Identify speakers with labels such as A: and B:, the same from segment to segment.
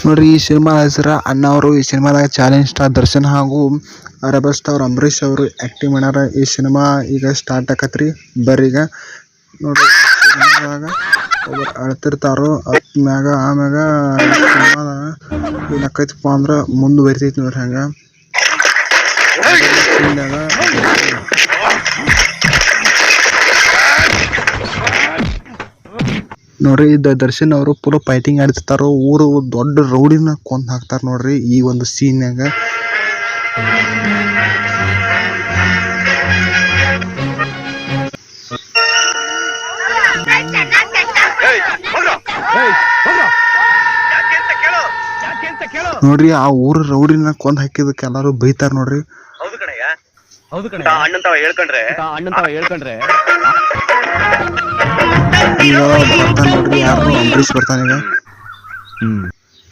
A: ನೋಡ್ರಿ ಈ ಸಿನಿಮಾ ಹೆಸರು ಅಣ್ಣ ಅವರು. ಈ ಸಿನಿಮಾದಾಗ ಚಾಲೆಂಜ್ ಸ್ಟಾರ್ ದರ್ಶನ್ ಹಾಗೂ ರೆಬಲ್ ಸ್ಟಾರ್ ಅಂಬರೀಶ್ ಅವರು ಆಕ್ಟಿಂಗ್ ಮಾಡ್ಯಾರ. ಈ ಸಿನಿಮಾ ಈಗ ಸ್ಟಾರ್ಟ್ ಆಕತ್ರಿ. ಬರ್ರಿ ಈಗ ನೋಡ್ರಿ ಸಿನಿಮಾದಾಗ ಒಬ್ಬರು ಅಳ್ತಿರ್ತಾರೋ ಮ್ಯಾಗ ಆಮ್ಯಾಗ ಏನಕ್ಕೈತಪ್ಪ ಅಂದ್ರೆ ಮುಂದುವರಿತೈತಿ ನೋಡ್ರಿ. ಹಂಗ ನೋಡ್ರಿ ದರ್ಶನ್ ಅವರು ಪೂರ ಫೈಟಿಂಗ್ ಆಡ್ತಿರ್ತಾರೋ. ಊರು ದೊಡ್ಡ ರೌಡಿನ ಕೊಂದ್ ಹಾಕ್ತಾರ ನೋಡ್ರಿ ಈ ಒಂದು ಸೀನ್ಯಾಗ. ನೋಡ್ರಿ ಆ ಊರು ರೌಡಿನ ಕೊಂದ್ ಹಾಕಿದಕ್ಕೆ ಎಲ್ಲಾರು ಬೈತಾರ ನೋಡ್ರಿ. ಈಗ ಬರ್ತಾನ ನೋಡ್ರಿ, ಯಾರು ಅಂಬರೀಶ್ ಬರ್ತಾನ ಈಗ.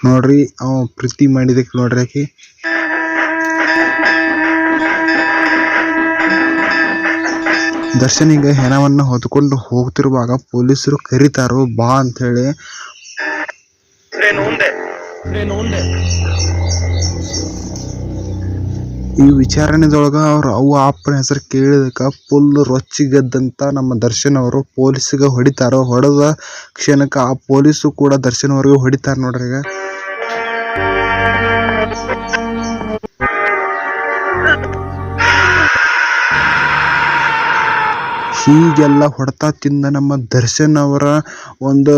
A: ನೋಡ್ರಿ ಅವ ಪ್ರೀತಿ ಮಾಡಿದಕ್ಕೆ ನೋಡ್ರಿ ಆಕಿ ದರ್ಶನ್ ಈಗ ಹೆಣವನ್ನ ಹೊತ್ಕೊಂಡು ಹೋಗ್ತಿರುವಾಗ ಪೊಲೀಸರು ಕರೀತಾರೋ ಬಾ ಅಂತ ಹೇಳಿ. ಈ ವಿಚಾರಣೆದೊಳಗ ಅವ್ರ ಅವ್ವ ಅಪ್ಪನ ಹೆಸರು ಕೇಳಿದಕ್ಕ ಫುಲ್ ರೊಚ್ಚಿಗೆದ್ದಂತ ನಮ್ಮ ದರ್ಶನ್ ಅವರು ಪೊಲೀಸಿಗೆ ಹೊಡಿತಾರೋ. ಹೊಡೆದ ಕ್ಷಣಕ್ಕ ಆ ಪೊಲೀಸು ಕೂಡ ದರ್ಶನ್ ಅವ್ರಿಗೆ ಹೊಡಿತಾರ ನೋಡ್ರಿ. ಈಗ ಹೀಗೆಲ್ಲ ಹೊಡೆತ ತಿಂದ ನಮ್ಮ ದರ್ಶನ್ ಅವರ ಒಂದು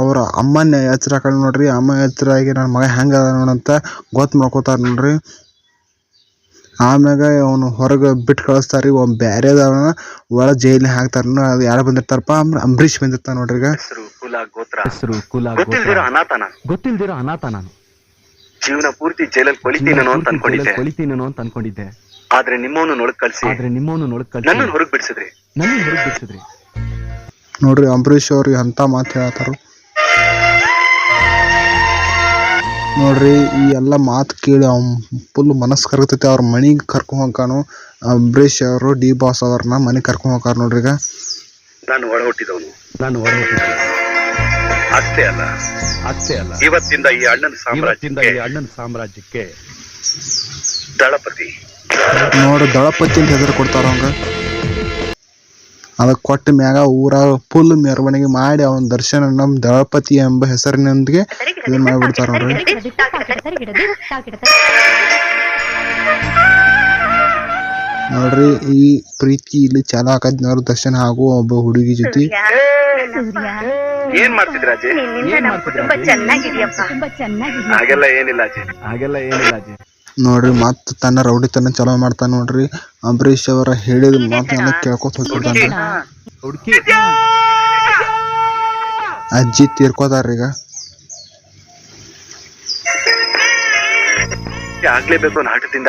A: ಅವರ ಅಮ್ಮನ ಎಚ್ಚರ ಹಾಕೊಂಡ್ ನೋಡ್ರಿ. ಅಮ್ಮ ಎಚ್ಚರಾಗಿ ನನ್ನ ಮಗ ಹೆಂಗ ಅದ ನೋಡಂತ ಗೊತ್ತ ಮಾಡ್ಕೋತಾರ ನೋಡ್ರಿ. ಆಮ್ಯಾಗ ಅವನು ಹೊರಗೆ ಬಿಟ್ಟು ಕಳಿಸ್ತಾರಿ. ಒಬ್ಬ ಬ್ಯಾರೆದವನ ಒಳ ಜೈಲಿನ ಹಾಕ್ತಾರ. ಅದು ಯಾರು ಬಂದಿರ್ತಾರಪ್ಪ, ಅಂಬರೀಶ್ ಬಂದಿರ್ತಾರ ನೋಡ್ರಿ. ಈಗ
B: ಗೊತ್ತಿಲ್ದಿರೋ ಅನಾಥ ನಾನು. ಜೀವನ ಪೂರ್ತಿ ಜೈಲಲ್ಲಿ ಕೊಳಿತೀನೇನೋ ಅಂತ ಅನ್ಕೊಂಡಿದ್ದೆ. ಆದ್ರೆ ನಿಮ್ಮವನು ನೋಡಕ್ ಕಳ್ಸಿ ನನ್ನ ಹೊರಗ್ ಬಿಡಿಸಿದ್ರಿ.
A: ನೋಡ್ರಿ ಅಂಬರೀಶ್ ಅವ್ರಿಗೆ ಅಂತ ಮಾತು ಹೇಳ್ತಾರ ನೋಡ್ರಿ. ಈ ಎಲ್ಲ ಮಾತು ಕೇಳಿ ಅವ್ನ ಫುಲ್ ಮನಸ್ಸು ಕರಗತೈತಿ. ಅವ್ರ ಮನೆಗೆ ಕರ್ಕೊಂಡ್ ಹೋಗಾನು ಅಂಬರೀಶ್ ಅವರು ಡಿ ಬಾಸ್ ಅವ್ರನ್ನ ಮನೆಗೆ ಕರ್ಕೊಂಡ್ ಹೋಗಾರ ನೋಡ್ರಿ. ಈಗ
B: ನಾನು ಒಳ ಹುಟ್ಟಿದವನು. ಅಷ್ಟೇ ಅಲ್ಲ ಇವತ್ತಿಂದ ಈ ಅಣ್ಣನ ಸಾಮ್ರಾಜ್ಯಕ್ಕೆ ದಳಪತಿ
A: ನೋಡ್ರಿ ದಳಪತಿ ಅಂತ ಹೆಸರು ಕೊಡ್ತಾರ ಅವಂಗ. ಅದಕ್ಕೆ ಕೊಟ್ಟ ಮ್ಯಾಗ ಊರ ಫುಲ್ ಮೆರವಣಿಗೆ ಮಾಡಿ ಅವನ ದರ್ಶನ ನಮ್ ದಳಪತಿ ಎಂಬ ಹೆಸರಿನೊಂದಿಗೆ ಇದನ್ ಮಾಡಿಬಿಡ್ತಾರ ನೋಡ್ರಿ. ನೋಡ್ರಿ ಈ ಪ್ರೀತಿ ಇಲ್ಲಿ ಚಾಲ ಹಾಕದ್ ನೋಡ್ರಿ ದರ್ಶನ್ ಹಾಗೂ ಒಬ್ಬ ಹುಡುಗಿ ಜೊತೆ.
B: ಏನ್ ಮಾಡ್ತಿದ್ರ ಹಾಗೆಲ್ಲ ಏನಿಲ್ಲ ಅಜ್ಜಿ.
A: ನೋಡ್ರಿ ಮತ್ ತನ್ನ ರೌಡಿತನ ಚಲೋ ಮಾಡ್ತಾನ ನೋಡ್ರಿ. ಅಂಬರೀಶ್ ಅವರ ಹೇಳಿದ ಮಾತನ್ನ ಕೇಳ್ಕೊತ ಹೋಗ್ಬಿಡ್ತಾನ. ಅಜ್ಜಿ ತೀರ್ಕೋತಾರ್ರಿ. ಈಗ
B: ಆಗ್ಲೇಬೇಕು ನಾಟದಿಂದ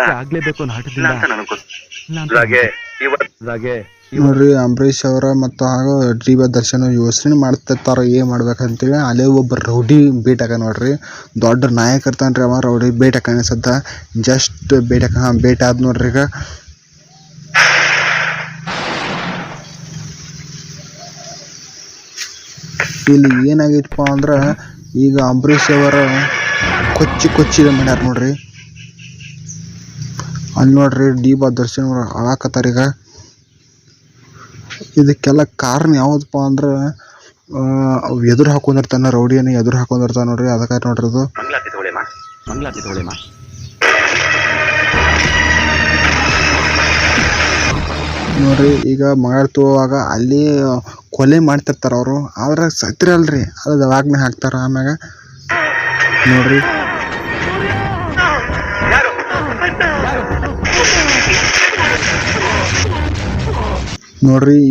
A: ನೋಡ್ರಿ ಅಂಬರೀಶ್ ಅವರ ಮತ್ತು ಹಾಗೂ ಡಿ ಬಿ ದರ್ಶನ್ ಯೋಚನೆ ಮಾಡ್ತಿರ್ತಾರ ಏನ್ ಮಾಡ್ಬೇಕಂತೇಳಿ. ಅಲ್ಲೇ ಒಬ್ಬ ರೌಡಿ ಬೇಟಾಕ ನೋಡ್ರಿ. ದೊಡ್ಡ ನಾಯಕ ಇರ್ತಾನ್ರಿ ಅವ ರೌಡಿ ಬೇಟಾಕ ಅನ್ಸತ್ತ. ಜಸ್ಟ್ ಬೇಟ ಆದ್ ನೋಡ್ರಿ. ಈಗ ಇಲ್ಲಿ ಏನಾಗೈತಪ್ಪ ಅಂದ್ರ ಈಗ ಅಂಬರೀಶ್ ಅವರ ಕೊಚ್ಚಿ ಮಾಡ್ಯಾರ ನೋಡ್ರಿ. ಅಲ್ಲಿ ನೋಡ್ರಿ ಡಿ ಬಾ ದರ್ಶನ್ ಅವ್ರ ಆಳಾಕತ್ತಾರ. ಈಗ ಇದಕ್ಕೆಲ್ಲ ಕಾರಣ ಯಾವ್ದಪ್ಪ ಅಂದ್ರ ಎದುರು ಹಾಕೊಂಡಿರ್ತಾನ ರೌಡಿಯನ್ನ ಎದುರು ಹಾಕೊಂಡಿರ್ತಾನ ನೋಡ್ರಿ. ಅದಕ್ಕ ನೋಡ್ರಿ ಅದು ನೋಡ್ರಿ. ಈಗ ಮಾಡ್ತುವಾಗ ಅಲ್ಲಿ ಕೊಲೆ ಮಾಡ್ತಿರ್ತಾರ ಅವರು. ಆದ್ರ ಸತ್ತಿರಲ್ರಿ, ಅದು ದವಾಗ್ನೆ ಹಾಕ್ತಾರ. ಆಮ್ಯಾಗ ನೋಡ್ರಿ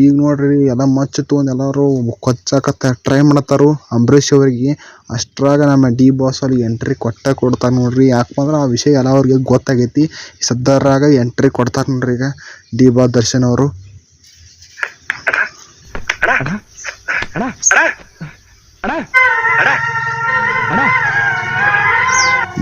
A: ಈಗ ನೋಡ್ರಿ ಎಲ್ಲ ಮಚ್ಚ ತೊಗೊಂಡ್ ಎಲ್ಲಾರು ಕೊಚ್ಚಾಕತ್ತ ಟ್ರೈ ಮಾಡತ್ತಾರು ಅಂಬರೀಶ್ ಅವ್ರಿಗೆ. ಅಷ್ಟ್ರಾಗ ನಮ್ಮ ಡಿ ಬಾಸ್ ಅವ್ರಿಗೆ ಎಂಟ್ರಿ ಕೊಡ್ತಾರ ನೋಡ್ರಿ. ಯಾಕಂದ್ರ ಆ ವಿಷಯ ಎಲ್ಲ ಅವ್ರಿಗೆ ಗೊತ್ತಾಗೈತಿ. ಸದ್ದರಾಗ ಎಂಟ್ರಿ ಕೊಡ್ತಾರ ನೋಡ್ರಿ ಈಗ ಡಿ ಬಾಸ್ ದರ್ಶನ್ ಅವರು.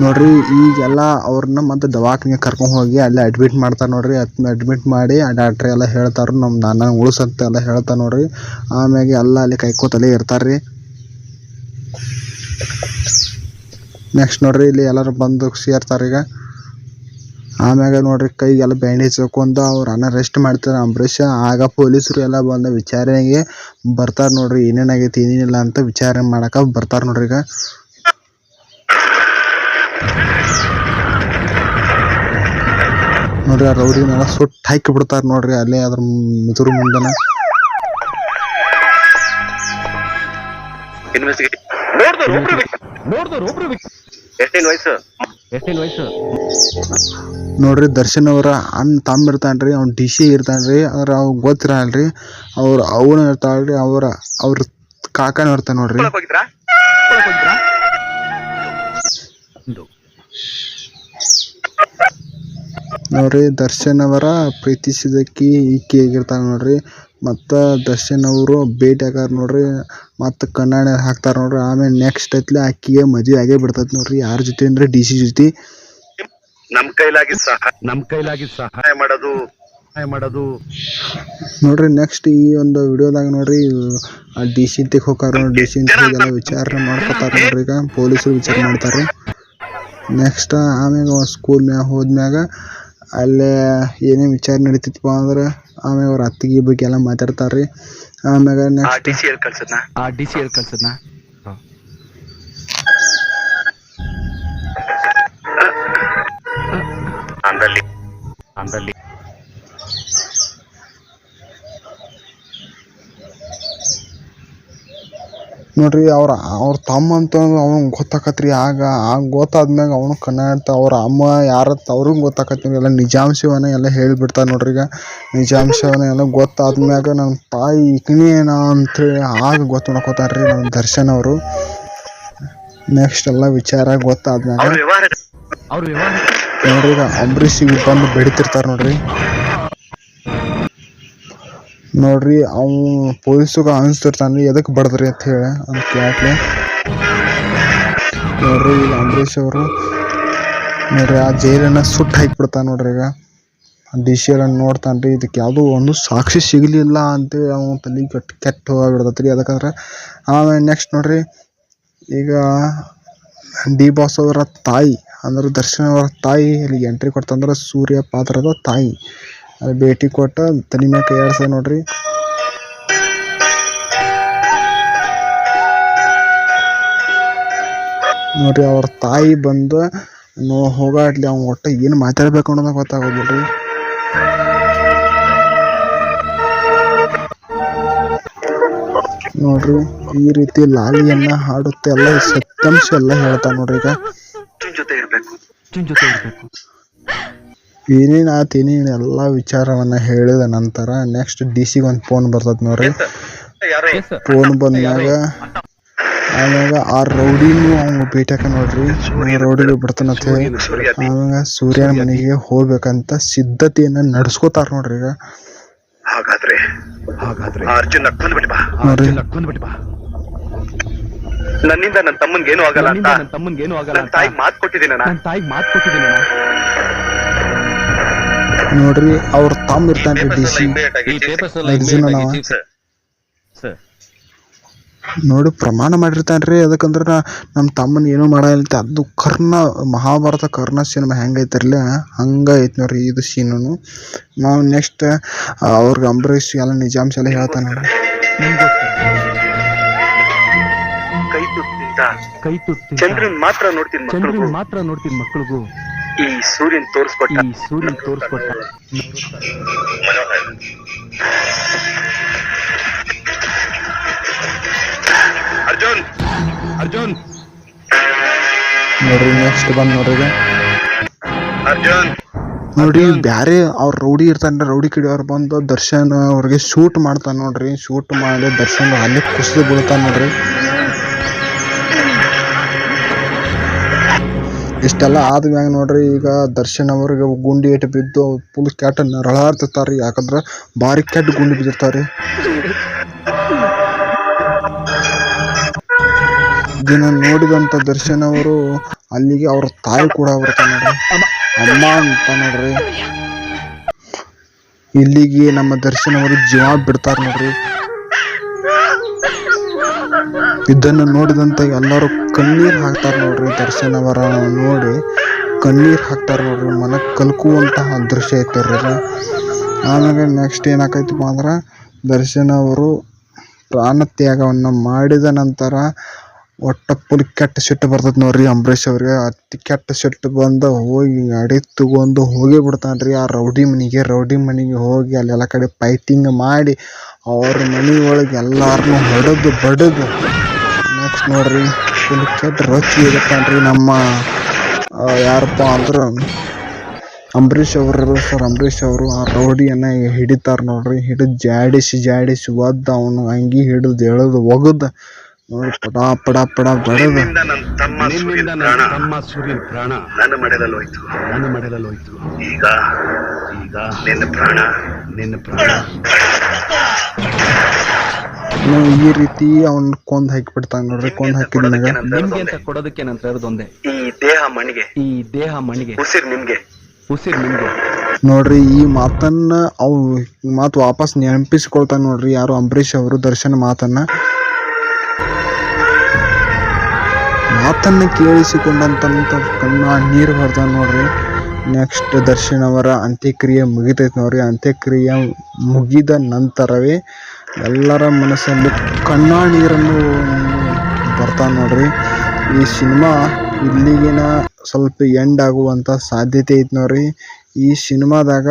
A: ನೋಡ್ರಿ ಈಗೆಲ್ಲ ಅವ್ರನ್ನ ಮತ್ತೆ ದವಾಖಾನೆಗೆ ಕರ್ಕೊಂಡ್ ಹೋಗಿ ಅಲ್ಲೇ ಅಡ್ಮಿಟ್ ಮಾಡ್ತಾರ ನೋಡ್ರಿ. ಅಡ್ಮಿಟ್ ಮಾಡಿ ಆ ಡಾಕ್ಟ್ರ್ ಎಲ್ಲ ಹೇಳ್ತಾರ ನನ್ನ ಉಳಿಸಂತ ಎಲ್ಲ ಹೇಳ್ತಾರ ನೋಡ್ರಿ. ಆಮ್ಯಾಗೆ ಎಲ್ಲ ಅಲ್ಲಿ ಕೈಕೋತಲೇ ಇರ್ತಾರ್ರಿ. ನೆಕ್ಸ್ಟ್ ನೋಡ್ರಿ ಇಲ್ಲಿ ಎಲ್ಲರೂ ಬಂದು ಸೇರ್ತಾರೆ ಈಗ. ಆಮ್ಯಾಗ ನೋಡ್ರಿ ಕೈಗೆಲ್ಲ ಬ್ಯಾಂಡೇಜ್ ಹಾಕೊಂಡು ಅವ್ರ ಅನ್ನ ರೆಸ್ಟ್ ಮಾಡ್ತಾರೆ ಅಂಬರೀಷ. ಆಗ ಪೊಲೀಸರು ಎಲ್ಲ ಬಂದ ವಿಚಾರಣೆಗೆ ಬರ್ತಾರ ನೋಡ್ರಿ, ಏನೇನಾಗೈತಿ ಏನೇನಿಲ್ಲ ಅಂತ ವಿಚಾರಣೆ ಮಾಡಕ ಬರ್ತಾರ ನೋಡ್ರಿ ಈಗ. ನೋಡ್ರಿ ಆ ರೌಡಿನೆಲ್ಲ ಸುಟ್ಟು ಹಾಕಿ ಬಿಡ್ತಾರ ನೋಡ್ರಿ ಅಲ್ಲೇ ಅದ್ರ ಮಿದುರು ಮುಂದನ. ನೋಡ್ರಿ ದರ್ಶನ್ ಅವರ ಅಣ್ಣ ತಮ್ಮ ಇರ್ತಾನ್ರಿ, ಅವ್ನ DC ಇರ್ತಾನ್ರಿ, ಆದ್ರ ಅವ್ ಗೊತ್ತಿರಲ್ರಿ. ಅವನ ಇರ್ತಾಳ್ರಿ, ಅವ್ರ ಕಾಕನ ಇರ್ತಾನ ನೋಡ್ರಿ. ನೋಡ್ರಿ ದರ್ಶನ್ ಅವರ ಪ್ರೀತಿಸಿದಕ್ಕಿ ಈಕಿ ಆಗಿರ್ತಾಳ ನೋಡ್ರಿ. ಮತ್ತ ದರ್ಶನ್ ಅವರು ಭೇಟಿ ಆಗಾರ ನೋಡ್ರಿ, ಮತ್ತ ಕಣ್ಣಾಣೆ ಹಾಕ್ತಾರ ನೋಡ್ರಿ. ಆಮೇಲೆ ನೆಕ್ಸ್ಟ್ ಐತ್ಲೆ ಅಕ್ಕಿಗೆ ಮದ್ವೆ ಆಗೇ ಬಿಡ್ತೈತಿ ನೋಡ್ರಿ. ಯಾರ ಜೊತೆ ಅಂದ್ರೆ DC ಜೊತೆ.
B: ನಮ್ ಕೈಲಾಗಿ ಸಹಾಯ ಮಾಡೋದು
A: ನೋಡ್ರಿ ನೆಕ್ಸ್ಟ್ ಈ ಒಂದು ವಿಡಿಯೋದಾಗ ನೋಡ್ರಿ ಆ DC ತೆಗ್ ಹೋಗಾರ. DC ಎಲ್ಲ ವಿಚಾರಣೆ ಮಾಡ್ಕೊತಾರ ನೋಡ್ರಿ. ಈಗ ಪೊಲೀಸರು ವಿಚಾರ ಮಾಡ್ತಾರೆ. ನೆಕ್ಸ್ಟ್ ಆಮ್ಯಾಗ ಸ್ಕೂಲ್ ಮ್ಯಾಗ ಹೋದ್ಮ್ಯಾಗ ಅಲ್ಲೇ ಏನೇ ವಿಚಾರ ನಡೀತಿತ್ಪ ಅಂದ್ರೆ ಆಮ್ಯಾಗ ಅವ್ರ ಅತ್ತಿಗೆ ಬಗ್ಗೆ ಎಲ್ಲ ಮಾತಾಡ್ತಾರ್ರಿ. ಆಮ್ಯಾಗ ನೆಕ್ಸ್ಟ್
B: DC ಕಳ್ಸದ್ನ ಅಂದಲ್ಲಿ
A: ನೋಡ್ರಿ ಅವ್ರ ತಮ್ಮ ಅಂತ ಅವನ್ ಗೊತ್ತಾಕತ್ರಿ. ಆಗ ಗೊತ್ತಾದ್ಮ್ಯಾಗ ಅವನು ಕನ್ನಡ ಅವ್ರ ಅಮ್ಮ ಯಾರತ್ ಅವ್ರಿಗೂ ಗೊತ್ತಾಕತ್ರಿ. ಎಲ್ಲ ನಿಜಾಂಶವನ್ನ ಎಲ್ಲ ಹೇಳಿಬಿಡ್ತಾರ ನೋಡ್ರಿ. ಈಗ ನಿಜಾಂಶವನ್ನ ಎಲ್ಲ ಗೊತ್ತಾದ್ಮ್ಯಾಗ ನನ್ನ ತಾಯಿ ಈಕಿನೇನ ಅಂತೇಳಿ ಆಗ ಗೊತ್ತು ಮಾಡ್ಕೋತಾರ್ರಿ ನಮ್ಮ ದರ್ಶನ್ ಅವರು. ನೆಕ್ಸ್ಟ್ ಎಲ್ಲ ವಿಚಾರ ಗೊತ್ತಾದ್ಮ್ಯಾಗ ನೋಡ್ರಿ ಈಗ ಅಂಬರೀಷಿಗೆ ಬಂದು ಬೆಡಿತಿರ್ತಾರ ನೋಡ್ರಿ. ನೋಡ್ರಿ ಅವ್ ಪೊಲೀಸಗ ಅನ್ಸ್ತಿರ್ತಾನ್ರಿ ಎದಕ್ ಬಡದ್ರಿ ಅಂತ ಹೇಳಿ ಅಂತ ಕೇಳಕ್ಲೆ. ನೋಡ್ರಿ ಈಗ ಅಂಬರೀಷ್ ಅವರು ನೋಡ್ರಿ ಆ ಜೈಲನ್ನ ಸುಟ್ಟು ಹಾಕಿಬಿಡ್ತಾನ ನೋಡ್ರಿ. ಈಗ DC ಎಲ್ಲ ನೋಡ್ತಾನ್ರಿ, ಇದಕ್ಕೆ ಯಾವುದೋ ಒಂದು ಸಾಕ್ಷಿ ಸಿಗಲಿಲ್ಲ ಅಂತೇಳಿ ಅವನ ತಲೆ ಕೆಟ್ಟ ಹೋಗ್ಬಿಡ್ತೈತ್ರಿ. ಅದಕ್ಕಂದ್ರೆ ಆಮೇಲೆ ನೆಕ್ಸ್ಟ್ ನೋಡ್ರಿ ಈಗ D ಬಾಸ್ ಅವರ ತಾಯಿ ಅಂದ್ರೆ ದರ್ಶನ್ ಅವರ ತಾಯಿ ಇಲ್ಲಿಗೆ ಎಂಟ್ರಿ ಕೊಡ್ತಂದ್ರೆ ಸೂರ್ಯ ಪಾತ್ರದ ತಾಯಿ ಅಲ್ಲಿ ಭೇಟಿ ಕೊಟ್ಟ ತಲೆ ಮ್ಯಾಗ ಕೈ ಆಡ್ಸ ನೋಡ್ರಿ. ನೋಡ್ರಿ ಅವ್ರ ತಾಯಿ ಬಂದು ಹೋಗಾಡ್ಲಿ ಅವ್ನ ಒಟ್ಟ ಏನು ಮಾತಾಡ್ಬೇಕು ಅನ್ನೋದ ಗೊತ್ತಾಗೋದಿಲ್ರಿ. ನೋಡ್ರಿ ಈ ರೀತಿ ಲಾಲಿಯನ್ನ ಹಾಡುತ್ತೆ ಎಲ್ಲ ಸತ್ಯಾಂಶ ಎಲ್ಲ ಹೇಳ್ತಾ ನೋಡ್ರಿ. ಈಗ ಏನೇನು ಆತ ಏನೇನು ಎಲ್ಲ ವಿಚಾರವನ್ನ ಹೇಳಿದ ನಂತರ ನೆಕ್ಸ್ಟ್ DC ಒಂದು ಫೋನ್ ಬರ್ತದ ನೋಡ್ರಿ. ಫೋನ್ ಬಂದ್ಮ್ಯಾಗ ಆಮ್ಯಾಗ ಆ ರೌಡಿನೂ ಅವ್ನು ಭೇಟಿಯಾಕ ನೋಡ್ರಿ. ರೌಡಿಗೆ ಬಿಡ್ತಾನಂತ ಹೇಳಿ ಆಮ್ಯಾಗ ಸೂರ್ಯನ ಮನೆಗೆ ಹೋಗ್ಬೇಕಂತ ಸಿದ್ಧತೆಯನ್ನ ನಡ್ಸ್ಕೋತಾರ ನೋಡ್ರಿ. ಈಗ
B: ಹಾಗಾದ್ರೆ ಅರ್ಜುನ್
A: ನೋಡ್ರಿ
B: ನನ್ನಿಂದ ನನ್ನ ತಮ್ಮನ್ಗೇನು ಆಗಲ್ಲ ನನ್ನ ತಾಯಿಗೆ ಮಾತು ಕೊಟ್ಟಿದ್ದೀನಿ.
A: ನೋಡ್ರಿ ಅವ್ರ ತಮ್ಮ ಇರ್ತಾನ್ರಿ DC ಅರ್ಜುನ. ನೋಡಿ ಪ್ರಮಾಣ ಮಾಡಿರ್ತಾನ್ರಿ. ಅದಕ್ಕಂದ್ರ ನಮ್ಮ ತಮ್ಮನ ಏನೂ ಮಾಡಲ್ಲ. ಅದು ಮಹಾಭಾರತ ಕರ್ಣ ಸಿನಿಮಾ ಹೆಂಗೈತಿರ್ಲ ಹಂಗ ಐತಿ ನೋಡ್ರಿ ಇದು ಸೀನು. ನಾವು ನೆಕ್ಸ್ಟ್ ಅವ್ರಿಗೆ ಅಂಬರೀಷ್ ಎಲ್ಲ ನಿಜಾಂಶ ಎಲ್ಲ ಹೇಳ್ತಾನ ನೋಡ್ರಿ.
B: ಕೈ ತುತ್ತಿ ಚಂದ್ರನ್ ಮಾತ್ರ ನೋಡ್ತೀನಿ ಮಕ್ಕಳಿಗೂ ಈ ಸೂರ್ಯನ್ ತೋರಿಸ್ಕೊಟ್ಟ. ಅರ್ಜುನ್
A: ನೋಡ್ರಿ ನೆಕ್ಸ್ಟ್ ಬಂದ್ ನೋಡ್ರಿ. ನೋಡ್ರಿ ಬ್ಯಾರೆ ಅವ್ರ ರೌಡಿ ಇರ್ತಾನ್ರಿ, ರೌಡಿ ಕಡೆ ಅವ್ರು ಬಂದು ದರ್ಶನ್ ಅವ್ರಿಗೆ ಶೂಟ್ ಮಾಡ್ತಾನ ನೋಡ್ರಿ. ಶೂಟ್ ಮಾಡಿ ದರ್ಶನ್ ಅಲ್ಲೇ ಕುಸಿದು ಬೀಳ್ತಾನ ನೋಡ್ರಿ. ಇಷ್ಟೆಲ್ಲ ಆದ್ಮ್ಯಾಗ ನೋಡ್ರಿ ಈಗ ದರ್ಶನ್ ಅವ್ರಿಗೆ ಗುಂಡಿ ಏಟು ಬಿದ್ದು ಫುಲ್ ಕೆಟ್ಟ ನರಳಾಡ್ತಿರ್ತಾರ್ರಿ. ಯಾಕಂದ್ರ ಭಾರಿ ಕೆಟ್ಟ ಗುಂಡಿ ಬಿದ್ದಿರ್ತಾವ್ರಿ. ಇದನ್ನ ನೋಡಿದಂತ ದರ್ಶನ್ ಅವರು ಅಲ್ಲಿಗೆ ಅವ್ರ ತಾಯಿ ಕೂಡ ಬರ್ತಾನ ನೋಡ್ರಿ, ಅಮ್ಮ ಅಂತ ನೋಡ್ರಿ. ಇಲ್ಲಿಗೆ ನಮ್ಮ ದರ್ಶನ್ ಅವರು ಜೀವ ಬಿಡ್ತಾರ ನೋಡ್ರಿ. ಇದನ್ನು ನೋಡಿದಂತ ಎಲ್ಲರೂ ಕಣ್ಣೀರ್ ಹಾಕ್ತಾರ ನೋಡ್ರಿ. ದರ್ಶನ್ ಅವರ ನೋಡಿ ಕಣ್ಣೀರ್ ಹಾಕ್ತಾರ ನೋಡ್ರಿ. ಮನ ಕಲ್ಕುವಂತಹ ದೃಶ್ಯ ಐತವ್ರಿ ಇದು. ಆಮೇಲೆ ನೆಕ್ಸ್ಟ್ ಏನಾಕೈತಪ್ಪ ಅಂದ್ರೆ ದರ್ಶನ್ ಅವರು ಪ್ರಾಣ ತ್ಯಾಗವನ್ನ ಮಾಡಿದ ನಂತರ ಒಟ್ಟ ಫುಲ್ ಕೆಟ್ಟ ಸಿಟ್ಟು ಬರ್ತೈತೆ ನೋಡ್ರಿ ಅಂಬರೀಷ್ ಅವ್ರಿಗೆ. ಅತಿ ಕೆಟ್ಟ ಸಿಟ್ಟು ಬಂದ ಹೋಗಿ ಗಾಡಿ ತಗೊಂಡು ಹೋಗಿ ಬಿಡ್ತಾನ್ರಿ ಆ ರೌಡಿ ಮನೆಗೆ ಹೋಗಿ ಅಲ್ಲೆಲ್ಲ ಕಡೆ ಫೈಟಿಂಗ್ ಮಾಡಿ ಅವ್ರ ಮನೆ ಒಳಗೆ ಎಲ್ಲಾರನ್ನೂ ಹೊಡೆದು ಬಡಿದು ನೆಕ್ಸ್ಟ್ ನೋಡ್ರಿ ಫುಲ್ ಕೆಟ್ಟ ರೊಚ್ಚಿ ಇರುತ್ತಾನ್ರಿ ನಮ್ಮ ಯಾರಪ್ಪ ಅಂದ್ರೆ ಅಂಬರೀಷ್ ಅವರು. ಸರ್ ಅಂಬರೀಷ್ ಅವರು ಆ ರೌಡಿಯನ್ನ ಹಿಡಿತಾರ ನೋಡ್ರಿ. ಹಿಡಿದು ಜಾಡಿಸಿ ಒದ್ದ ಅವನು ಅಂಗಿ ಹಿಡಿದು ಎಳೆದು ಒಗದ ನೋಡಿ ಪಡ ಬಡದು
B: ತಮ್ಮ ಸೂರ್ಯನ ಪ್ರಾಣ ನನ್ನ ಮಡೆಯಲ್ಲೋಯ್ತು. ಈಗ ನಿನ್ನ ಪ್ರಾಣ
A: ಈ ರೀತಿ ಅವನ್ ಕೊಂದ್ ಹಾಕಿಬಿಡ್ತಾನ ನೋಡ್ರಿ. ಕೊಂದ್ ಹಾಕಿದ್ಮೇಲೆ
B: ನಿಮ್ಗೆ ಅಂತ ಕೊಡೋದಕ್ಕೆ ನಾನು ತರೋದೊಂದೇ, ಈ ದೇಹ ಮಣಿಗೆ ಉಸಿರು ನಿಮ್ಗೆ
A: ನೋಡ್ರಿ. ಈ ಮಾತನ್ನ ಮಾತು ವಾಪಸ್ ನೆನಪಿಸ್ಕೊಳ್ತಾನ ನೋಡ್ರಿ ಯಾರು ಅಂಬರೀಷ್ ಅವರು. ದರ್ಶನ್ ಮಾತನ್ನ ಕೇಳಿಸಿಕೊಂಡಂತ ಕಣ್ಣ ನೀರು ಬರ್ತಾನ ನೋಡ್ರಿ. ನೆಕ್ಸ್ಟ್ ದರ್ಶನ್ ಅವರ ಅಂತ್ಯಕ್ರಿಯೆ ಮುಗಿತೈತೆ ನೋಡ್ರಿ. ಅಂತ್ಯಕ್ರಿಯೆ ಮುಗಿದ ನಂತರವೇ ಎಲ್ಲರ ಮನಸ್ಸಲ್ಲಿ ಕಣ್ಣೀರನ್ನು ಬರ್ತಾನ ನೋಡ್ರಿ. ಈ ಸಿನಿಮಾ ಇಲ್ಲಿಗಿನ ಸ್ವಲ್ಪ ಎಂಡ್ ಆಗುವಂತ ಸಾಧ್ಯತೆ ಐತಿ ನೋಡ್ರಿ. ಈ ಸಿನಿಮಾದಾಗ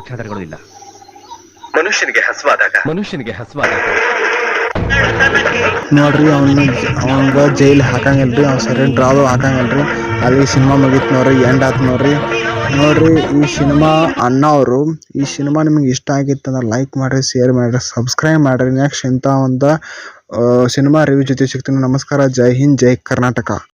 B: ಅಕ್ಷರಗಳು ಇಲ್ಲ. ಮನುಷ್ಯನಿಗೆ ಹಸುವಾದಾಗ
A: ನೋಡ್ರಿ ಅವಂಗ ಜೈಲ್ ಹಾಕಂಗಿಲ್ರಿ. ಅವ್ನು ಸರೆಂಡ್ರ್ ಆದ್ರೂ ಹಾಕಂಗಿಲ್ರಿ. ಅಲ್ಲಿ ಸಿನಿಮಾ ಮುಗೀತು ನೋಡ್ರಿ, ಎಂಡ್ ಆಯ್ತು ನೋಡ್ರಿ. ಈ ಸಿನಿಮಾ ಅಣ್ಣ ಅವರು ಈ ಸಿನಿಮಾ ನಿಮಗೆ ಇಷ್ಟ ಆಗಿತ್ತು ಅಂದ್ರೆ ಲೈಕ್ ಮಾಡಿರಿ, ಶೇರ್ ಮಾಡಿರಿ, ಸಬ್ಸ್ಕ್ರೈಬ್ ಮಾಡಿರಿ. ನೆಕ್ಸ್ಟ್ ಇಂಥ ಒಂದು ಸಿನಿಮಾ ರಿವ್ಯೂ ಜೊತೆ ಸಿಗ್ತೀನಿ. ನಮಸ್ಕಾರ. ಜೈ ಹಿಂದ್, ಜೈ ಕರ್ನಾಟಕ.